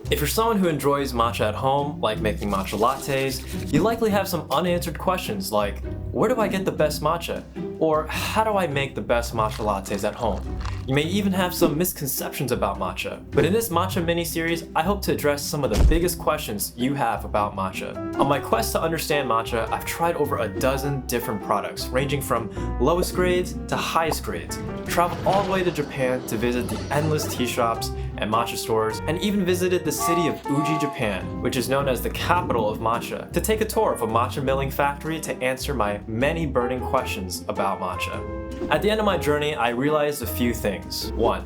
If you're someone who enjoys matcha at home, like making matcha lattes, you likely have some unanswered questions like, where do I get the best matcha? Or how do I make the best matcha lattes at home? You may even have some misconceptions about matcha. But in this Matcha Mini Series, I hope to address some of the biggest questions you have about matcha. On my quest to understand matcha, I've tried over a dozen different products, ranging from lowest grades to highest grades. Traveled all the way to Japan to visit the endless tea shops and matcha stores, and even visited the city of Uji, Japan, which is known as the capital of matcha, to take a tour of a matcha milling factory to answer my many burning questions about matcha. At the end of my journey, I realized a few things. 1.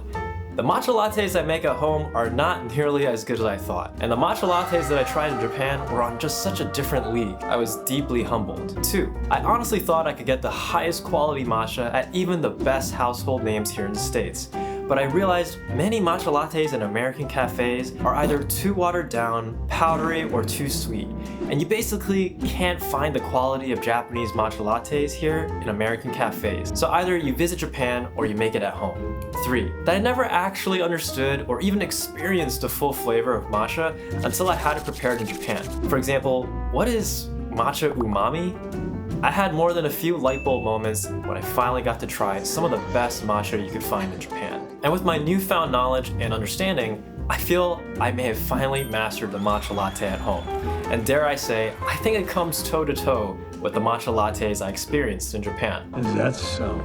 The matcha lattes I make at home are not nearly as good as I thought, and the matcha lattes that I tried in Japan were on just such a different league. I was deeply humbled. 2. I honestly thought I could get the highest quality matcha at even the best household names here in the States. But I realized many matcha lattes in American cafes are either too watered down, powdery, or too sweet. And you basically can't find the quality of Japanese matcha lattes here in American cafes. So either you visit Japan or you make it at home. 3. That I never actually understood or even experienced the full flavor of matcha until I had it prepared in Japan. For example, what is matcha umami? I had more than a few light bulb moments when I finally got to try some of the best matcha you could find in Japan. And with my newfound knowledge and understanding, I feel I may have finally mastered the matcha latte at home. And dare I say, I think it comes toe to toe with the matcha lattes I experienced in Japan. Is that so?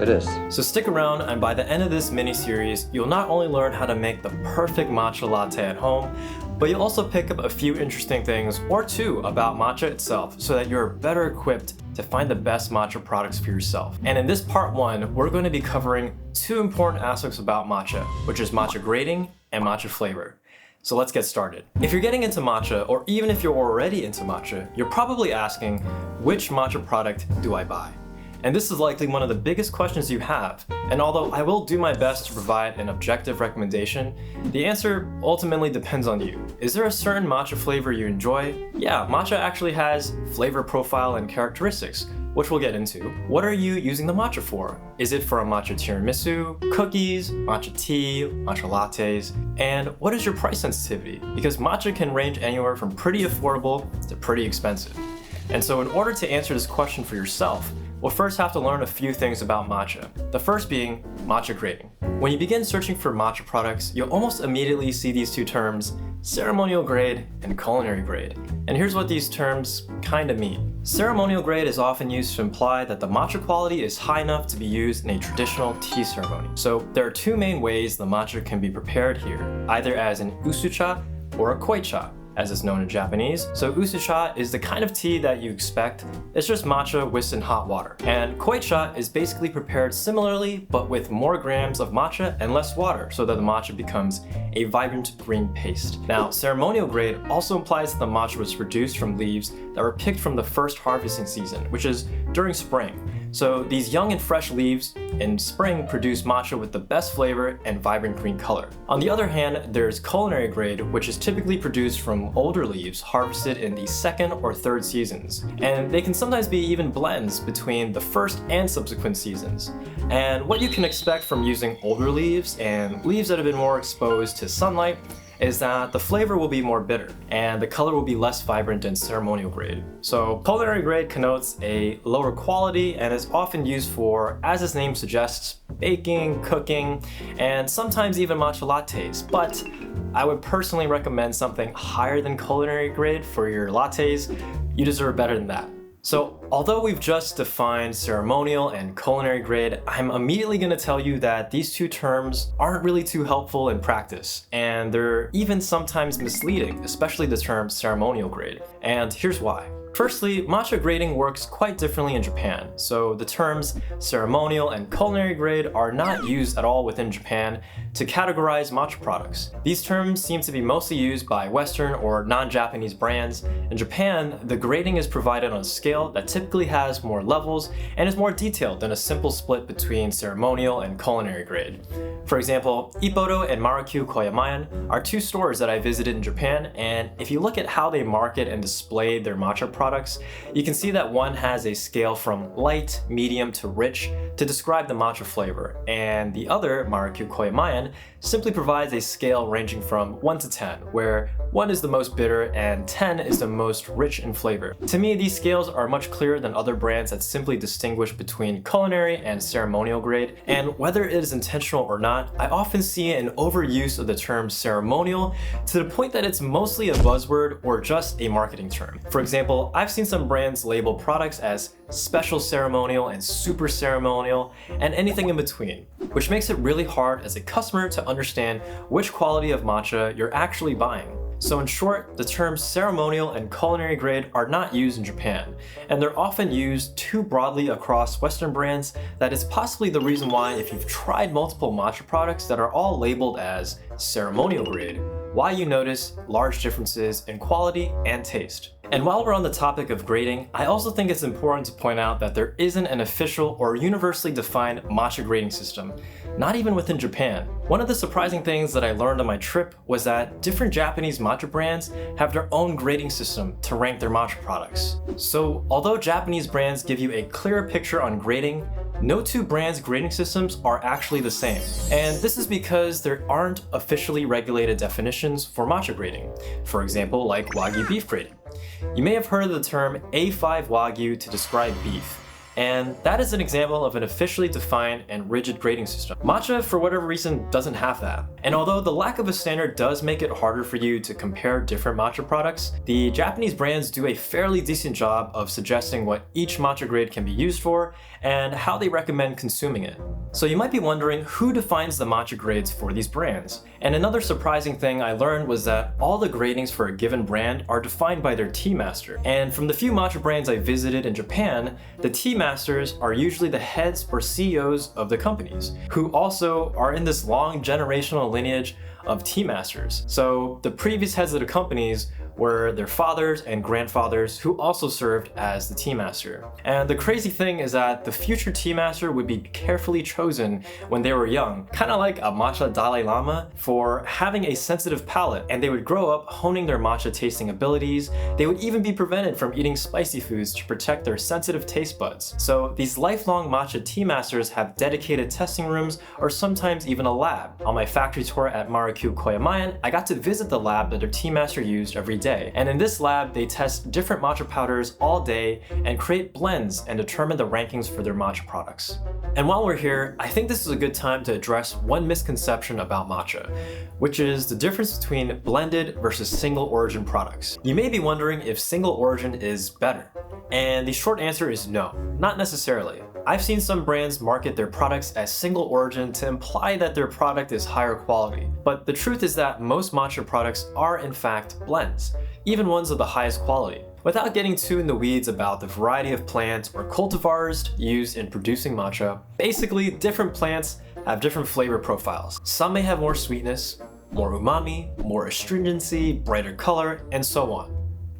It is. So stick around, and by the end of this mini-series, you'll not only learn how to make the perfect matcha latte at home, but you'll also pick up a few interesting things or two about matcha itself so that you're better equipped to find the best matcha products for yourself. And in this part 1, we're going to be covering two important aspects about matcha, which is matcha grading and matcha flavor. So let's get started. If you're getting into matcha, or even if you're already into matcha, you're probably asking, which matcha product do I buy? And this is likely one of the biggest questions you have. And although I will do my best to provide an objective recommendation, the answer ultimately depends on you. Is there a certain matcha flavor you enjoy? Yeah, matcha actually has flavor profile and characteristics, which we'll get into. What are you using the matcha for? Is it for a matcha tiramisu, cookies, matcha tea, matcha lattes? And what is your price sensitivity? Because matcha can range anywhere from pretty affordable to pretty expensive. And so in order to answer this question for yourself, we'll first have to learn a few things about matcha. The first being matcha grading. When you begin searching for matcha products, you'll almost immediately see these two terms, ceremonial grade and culinary grade. And here's what these terms kinda mean. Ceremonial grade is often used to imply that the matcha quality is high enough to be used in a traditional tea ceremony. So there are two main ways the matcha can be prepared here, either as an usucha or a koicha, as it's known in Japanese. So usucha is the kind of tea that you expect. It's just matcha whisked in hot water. And koicha is basically prepared similarly, but with more grams of matcha and less water, so that the matcha becomes a vibrant green paste. Now, ceremonial grade also implies that the matcha was produced from leaves that were picked from the first harvesting season, which is during spring. So these young and fresh leaves in spring produce matcha with the best flavor and vibrant green color. On the other hand, there's culinary grade, which is typically produced from older leaves harvested in the second or third seasons. And they can sometimes be even blends between the first and subsequent seasons. And what you can expect from using older leaves and leaves that have been more exposed to sunlight is that the flavor will be more bitter and the color will be less vibrant than ceremonial grade. So culinary grade connotes a lower quality and is often used for, as its name suggests, baking, cooking, and sometimes even matcha lattes. But I would personally recommend something higher than culinary grade for your lattes. You deserve better than that. So although we've just defined ceremonial and culinary grade, I'm immediately going to tell you that these two terms aren't really too helpful in practice, and they're even sometimes misleading, especially the term ceremonial grade. And here's why. Firstly, matcha grading works quite differently in Japan, so the terms ceremonial and culinary grade are not used at all within Japan to categorize matcha products. These terms seem to be mostly used by Western or non-Japanese brands. In Japan, the grading is provided on a scale that typically has more levels and is more detailed than a simple split between ceremonial and culinary grade. For example, Ippodo and Marukyū Koyamayan are two stores that I visited in Japan, and if you look at how they market and display their matcha products, you can see that one has a scale from light, medium to rich to describe the matcha flavor, and the other, Marukyū Koyamayan, simply provides a scale ranging from 1 to 10, where 1 is the most bitter and 10 is the most rich in flavor. To me, these scales are much clearer than other brands that simply distinguish between culinary and ceremonial grade, and whether it is intentional or not, I often see an overuse of the term ceremonial to the point that it's mostly a buzzword or just a marketing term. For example, I've seen some brands label products as special ceremonial and super ceremonial and anything in between, which makes it really hard as a customer to understand which quality of matcha you're actually buying. So in short, the terms ceremonial and culinary grade are not used in Japan, and they're often used too broadly across Western brands that is possibly the reason why, if you've tried multiple matcha products that are all labeled as ceremonial grade, why you notice large differences in quality and taste. And while we're on the topic of grading, I also think it's important to point out that there isn't an official or universally defined matcha grading system, not even within Japan. One of the surprising things that I learned on my trip was that different Japanese matcha brands have their own grading system to rank their matcha products. So although Japanese brands give you a clearer picture on grading, no two brands' grading systems are actually the same. And this is because there aren't officially regulated definitions for matcha grading, for example, like Wagyu beef grading. You may have heard of the term A5 Wagyu to describe beef, and that is an example of an officially defined and rigid grading system. Matcha, for whatever reason, doesn't have that. And although the lack of a standard does make it harder for you to compare different matcha products, the Japanese brands do a fairly decent job of suggesting what each matcha grade can be used for and how they recommend consuming it. So you might be wondering who defines the matcha grades for these brands. And another surprising thing I learned was that all the gradings for a given brand are defined by their tea master. And from the few matcha brands I visited in Japan, the tea masters are usually the heads or CEOs of the companies, who also are in this long generational lineage of tea masters. So the previous heads of the companies were their fathers and grandfathers who also served as the tea master. And the crazy thing is that the future tea master would be carefully chosen when they were young, kind of like a matcha Dalai Lama, for having a sensitive palate, and they would grow up honing their matcha tasting abilities. They would even be prevented from eating spicy foods to protect their sensitive taste buds. So these lifelong matcha tea masters have dedicated testing rooms or sometimes even a lab. On my factory tour at Marukyū Koyamayan, I got to visit the lab that their tea master used every day. And in this lab, they test different matcha powders all day and create blends and determine the rankings for their matcha products. And while we're here, I think this is a good time to address one misconception about matcha, which is the difference between blended versus single origin products. You may be wondering if single origin is better. And the short answer is no, not necessarily. I've seen some brands market their products as single origin to imply that their product is higher quality. But the truth is that most matcha products are in fact blends, even ones of the highest quality. Without getting too in the weeds about the variety of plants or cultivars used in producing matcha, basically different plants have different flavor profiles. Some may have more sweetness, more umami, more astringency, brighter color, and so on.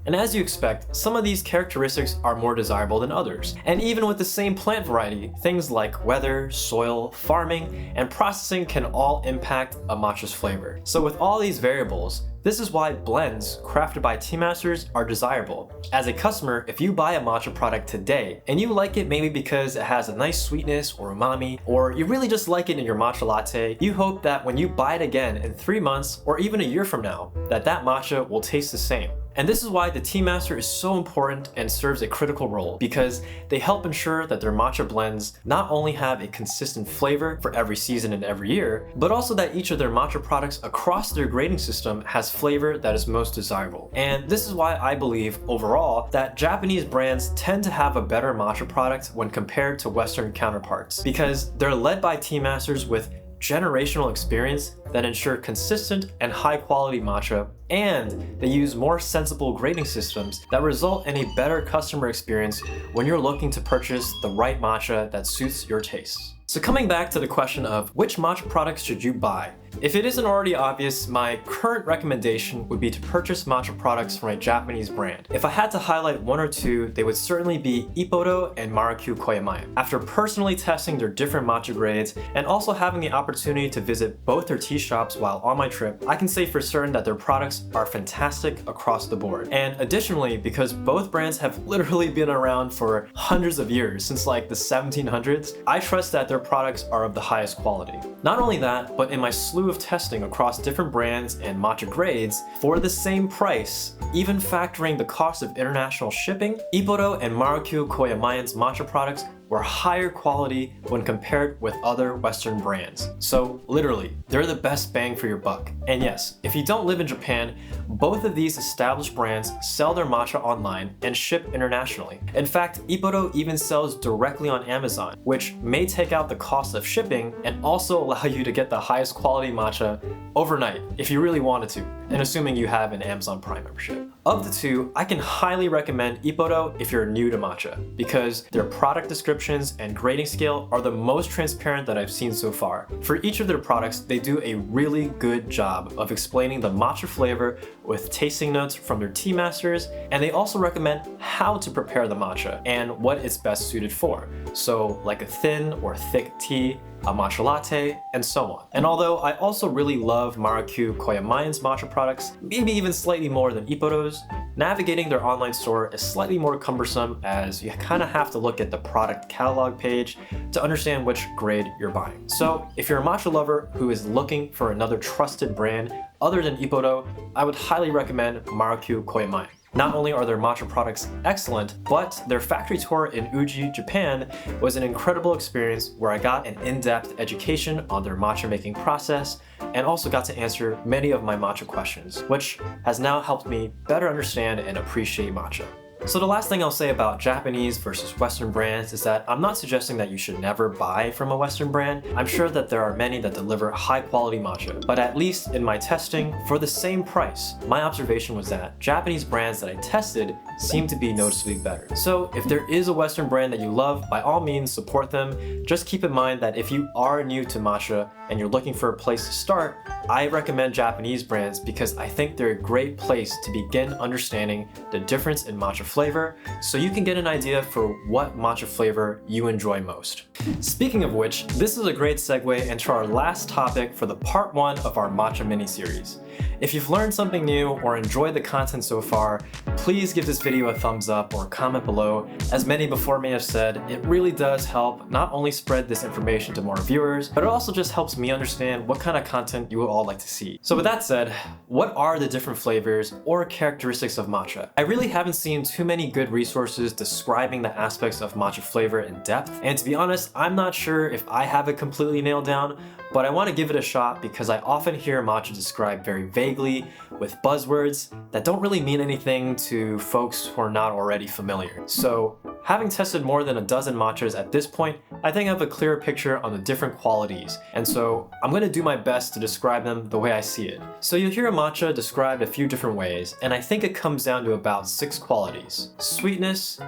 And as you expect, some of these characteristics are more desirable than others. And even with the same plant variety, things like weather, soil, farming, and processing can all impact a matcha's flavor. So with all these variables, this is why blends crafted by tea masters are desirable. As a customer, if you buy a matcha product today and you like it maybe because it has a nice sweetness or umami, or you really just like it in your matcha latte, you hope that when you buy it again in 3 months or even a year from now, that matcha will taste the same. And this is why the tea master is so important and serves a critical role, because they help ensure that their matcha blends not only have a consistent flavor for every season and every year, but also that each of their matcha products across their grading system has flavor that is most desirable. And this is why I believe overall that Japanese brands tend to have a better matcha product when compared to Western counterparts, because they're led by tea masters with generational experience that ensure consistent and high quality matcha, and they use more sensible grading systems that result in a better customer experience when you're looking to purchase the right matcha that suits your tastes. So coming back to the question of which matcha products should you buy, if it isn't already obvious, my current recommendation would be to purchase matcha products from a Japanese brand. If I had to highlight one or two, they would certainly be Ippodo and Marukyū Koyamayan. After personally testing their different matcha grades and also having the opportunity to visit both their tea shops while on my trip, I can say for certain that their products are fantastic across the board. And additionally, because both brands have literally been around for hundreds of years, since like the 1700s, I trust that their products are of the highest quality. Not only that, but in my slew slew of testing across different brands and matcha grades for the same price, even factoring the cost of international shipping, Ippodo and Marukyu Koyamaen's matcha products were higher quality when compared with other Western brands. So literally, they're the best bang for your buck. And yes, if you don't live in Japan, both of these established brands sell their matcha online and ship internationally. In fact, Ippodo even sells directly on Amazon, which may take out the cost of shipping and also allow you to get the highest quality matcha overnight if you really wanted to, and assuming you have an Amazon Prime membership. Of the two, I can highly recommend Ippodo if you're new to matcha, because their product descriptions and grading scale are the most transparent that I've seen so far. For each of their products, they do a really good job of explaining the matcha flavor with tasting notes from their tea masters, and they also recommend how to prepare the matcha and what it's best suited for. So like a thin or thick tea, a matcha latte, and so on. And although I also really love Marukyu Koyamaen's matcha products, maybe even slightly more than Ippodo's, navigating their online store is slightly more cumbersome, as you kind of have to look at the product catalog page to understand which grade you're buying. So if you're a matcha lover who is looking for another trusted brand other than Ippodo, I would highly recommend Marukyu Koyamaen. Not only are their matcha products excellent, but their factory tour in Uji, Japan was an incredible experience where I got an in-depth education on their matcha making process and also got to answer many of my matcha questions, which has now helped me better understand and appreciate matcha. So the last thing I'll say about Japanese versus Western brands is that I'm not suggesting that you should never buy from a Western brand. I'm sure that there are many that deliver high quality matcha, but at least in my testing, for the same price, my observation was that Japanese brands that I tested seem to be noticeably better. So if there is a Western brand that you love, by all means support them. Just keep in mind that if you are new to matcha and you're looking for a place to start, I recommend Japanese brands because I think they're a great place to begin understanding the difference in matcha flavor, so you can get an idea for what matcha flavor you enjoy most. Speaking of which, this is a great segue into our last topic for the part 1 of our Matcha Mini Series. If you've learned something new or enjoyed the content so far, please give this video a thumbs up or comment below. As many before me have said, it really does help not only spread this information to more viewers, but it also just helps me understand what kind of content you would all like to see. So with that said, what are the different flavors or characteristics of matcha? I really haven't seen too many good resources describing the aspects of matcha flavor in depth, and to be honest, I'm not sure if I have it completely nailed down, but I want to give it a shot because I often hear matcha described very vaguely with buzzwords that don't really mean anything to folks who are not already familiar. So having tested more than a dozen matchas at this point, I think I have a clearer picture on the different qualities, and so I'm going to do my best to describe them the way I see it. So you'll hear a matcha described a few different ways, and I think it comes down to about 6 qualities: sweetness,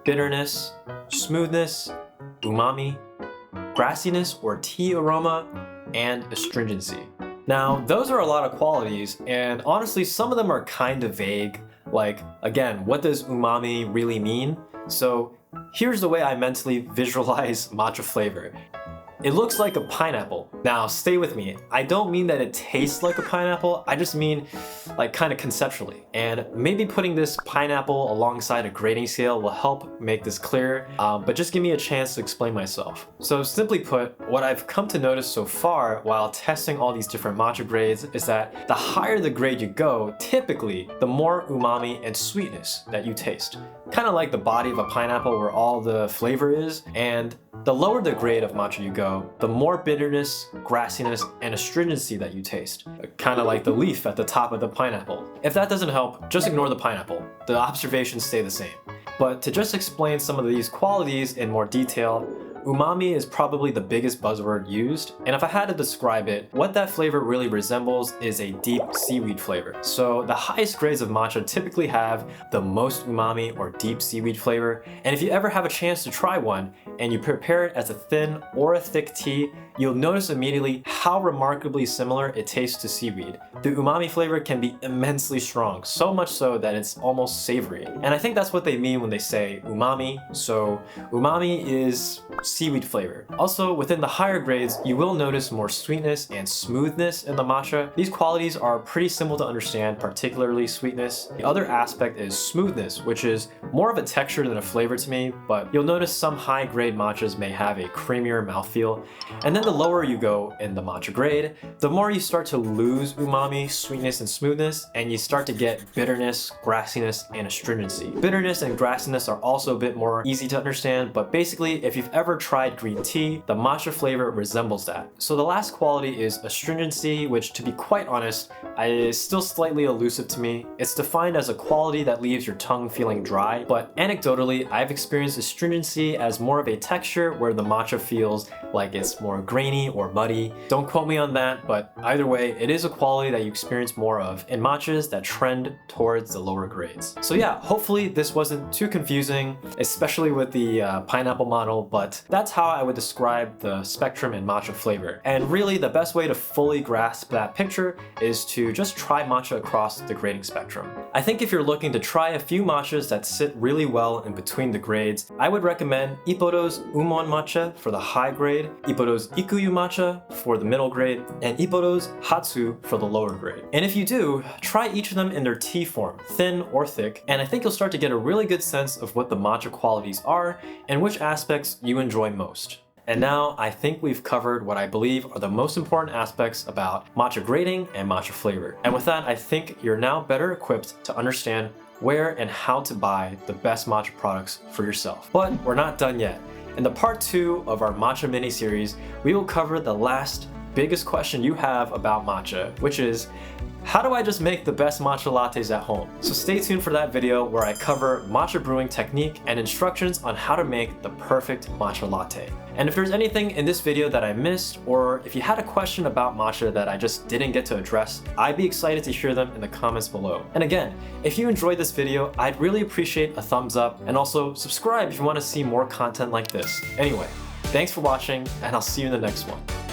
bitterness, smoothness, umami, grassiness or tea aroma, and astringency. Now, those are a lot of qualities, and honestly, some of them are kind of vague. Like, again, what does umami really mean? So here's the way I mentally visualize matcha flavor. It looks like a pineapple. Now, stay with me. I don't mean that it tastes like a pineapple, I just mean like kind of conceptually. And maybe putting this pineapple alongside a grading scale will help make this clearer, but just give me a chance to explain myself. So simply put, what I've come to notice so far while testing all these different matcha grades is that the higher the grade you go, typically the more umami and sweetness that you taste. Kind of like the body of a pineapple where all the flavor is, and the lower the grade of matcha you go, the more bitterness, grassiness, and astringency that you taste. Kind of like the leaf at the top of the pineapple. If that doesn't help, just ignore the pineapple. The observations stay the same. But to just explain some of these qualities in more detail, umami is probably the biggest buzzword used, and if I had to describe it, what that flavor really resembles is a deep seaweed flavor. So the highest grades of matcha typically have the most umami or deep seaweed flavor, and if you ever have a chance to try one and you prepare it as a thin or a thick tea, you'll notice immediately how remarkably similar it tastes to seaweed. The umami flavor can be immensely strong, so much so that it's almost savory. And I think that's what they mean when they say umami. So umami is seaweed flavor. Also, within the higher grades, you will notice more sweetness and smoothness in the matcha. These qualities are pretty simple to understand, particularly sweetness. The other aspect is smoothness, which is more of a texture than a flavor to me, but you'll notice some high grade matchas may have a creamier mouthfeel. And then the lower you go in the matcha grade, the more you start to lose umami, sweetness, and smoothness, and you start to get bitterness, grassiness, and astringency. Bitterness and grassiness are also a bit more easy to understand, but basically, if you've ever tried green tea, the matcha flavor resembles that. So the last quality is astringency, which, to be quite honest, is still slightly elusive to me. It's defined as a quality that leaves your tongue feeling dry, but anecdotally, I've experienced astringency as more of a texture where the matcha feels like it's more grainy or muddy. Don't quote me on that, but either way, it is a quality that you experience more of in matchas that trend towards the lower grades. So yeah, hopefully this wasn't too confusing, especially with the pineapple model, but that's how I would describe the spectrum in matcha flavor. And really, the best way to fully grasp that picture is to just try matcha across the grading spectrum. I think if you're looking to try a few matchas that sit really well in between the grades, I would recommend Ippodo's Umon matcha for the high grade, Ippodo's Ikuyu matcha for the middle grade, and Ippodo's Hatsu for the lower grade. And if you do, try each of them in their tea form, thin or thick, and I think you'll start to get a really good sense of what the matcha qualities are and which aspects you enjoy most. And now I think we've covered what I believe are the most important aspects about matcha grading and matcha flavor. And with that, I think you're now better equipped to understand where and how to buy the best matcha products for yourself. But we're not done yet. In the part 2 of our Matcha Mini Series, we will cover the last biggest question you have about matcha, which is, how do I just make the best matcha lattes at home? So stay tuned for that video where I cover matcha brewing technique and instructions on how to make the perfect matcha latte. And if there's anything in this video that I missed, or if you had a question about matcha that I just didn't get to address, I'd be excited to hear them in the comments below. And again, if you enjoyed this video, I'd really appreciate a thumbs up, and also subscribe if you want to see more content like this. Anyway, thanks for watching, and I'll see you in the next one.